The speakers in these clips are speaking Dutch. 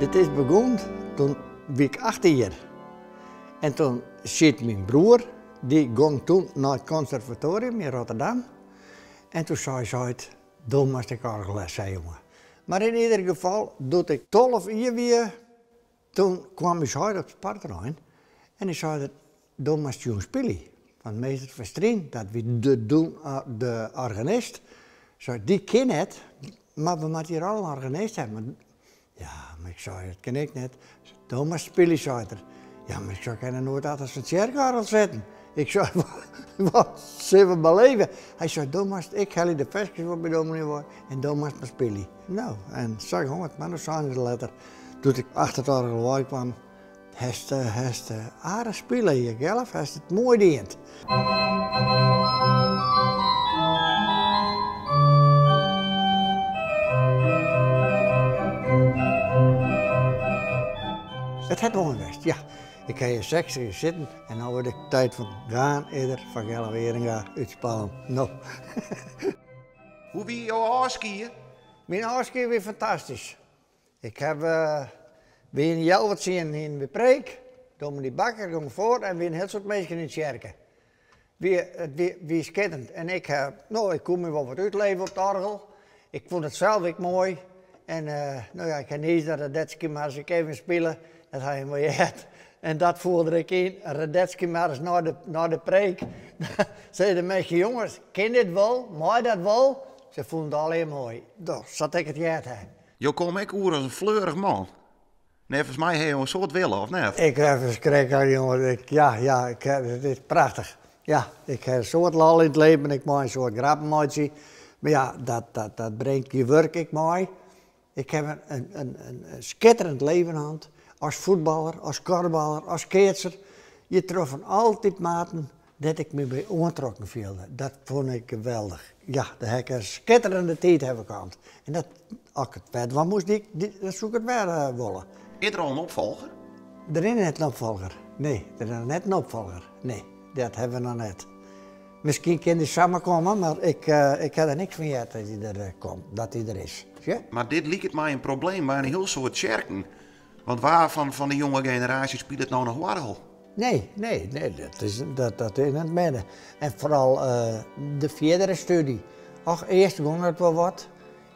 Dit is begonnen toen ik 18 jaar. En toen zit mijn broer, die ging toen naar het conservatorium in Rotterdam. En toen zei hij, doe maar de orgelles, zei jongen. Maar in ieder geval, toen ik 12 jaar weer, toen kwam hij op het parterrein. En hij zei, doe maar jongens spelen. Van meester Verstrien, dat was de organist. Zei, die ken het, maar we moeten hier al een organist hebben. Ja, maar ik zei, dat ken ik net. Doe maar spelen, zei er. Ja, maar ik zou er nooit uit als een kerkorgel zetten. Ik zei, wat zullen we beleven? Hij zei, doe maar, ik ga je de versjes op bij dominee worden en doe maar spelen. Nou, en zo gewoon het, maar dan zijn ze later. Toen ik achter het orgel kwam, heeft aardig spelen hier, geloof, heeft het mooi dient. Het heeft wel geweest, ja. Ik ga hier 6 uur zitten en dan word ik tijd van gaan eerder van Gelle Weringa uitspelen. Nou. Hoe wie jouw aaskiën? Mijn aaskiën weer fantastisch. Ik heb weer een jaar wat zien in de preek. Dominee Bakker ging voor en weer een heel soort mensen in de kerken. Wie schitterend. En ik kon me wel wat uitleven op het orgel. Ik vond het zelf ook mooi. En ik ga niet naar Radetski, maar als ik even spelen, dat hij mooi had. En dat voerde ik in, Radetski maar eens naar de preek. Zeiden de mensen, jongens, ken dit wel, mooi dat wel? Ze vonden het alleen mooi. Dus zat ik het jaar heen. Je kom ik oer als een fleurig man. Nee, volgens mij heb je een soort willen, of net? Ik heb een schrik aan, jongen. Het is prachtig. Ja, ik heb een soort lol in het leven, ik maak een soort grappenmaatje. Maar ja, dat brengt je werk ik mooi. Ik heb een schitterend leven gehad. Als voetballer, als korfballer, als keertser. Je trof altijd maten dat ik me bij ontrokken voelde. Dat vond ik geweldig. Ja, daar heb ik een schitterende tijd hebben gehad. En dat, als ik het werd, wat moest dan zoek ik het weer willen. Is er al een opvolger? Er is net een opvolger. Nee, er is net een opvolger. Nee, dat hebben we nog net. Misschien kan die samenkomen, maar ik heb er niks van gehad dat hij er komt, dat hij er is. Ja? Maar dit liep het mij een probleem bij een heel soort kerken. Want waar van de jonge generatie speelt het nou nog warrel? Nee, dat is in het midden. En vooral de verdere studie. Och, eerst ging het wel wat.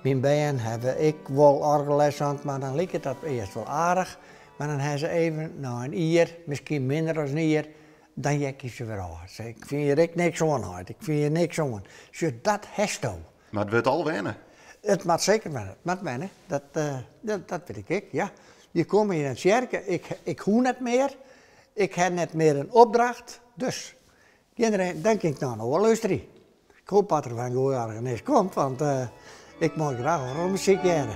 Mijn bijen hebben ik wel orgelles aan, maar dan liep het dat eerst wel aardig. Maar dan hebben ze even, een jaar, misschien minder dan een jaar, dan jek je ze weer aan. Ik vind hier niks aan, ik vind hier niks aan. Dus dat hesto. Maar het wordt al wennen. Het moet zeker wennen, het moet wennen. Dat weet ik, ja. Je komt hier in het kerken, ik hoef net meer. Ik heb net meer een opdracht, dus kinderen, denk ik nou nog wel luisteren. Ik hoop dat er van goede organist komt, want ik mag graag wel muziek hebben.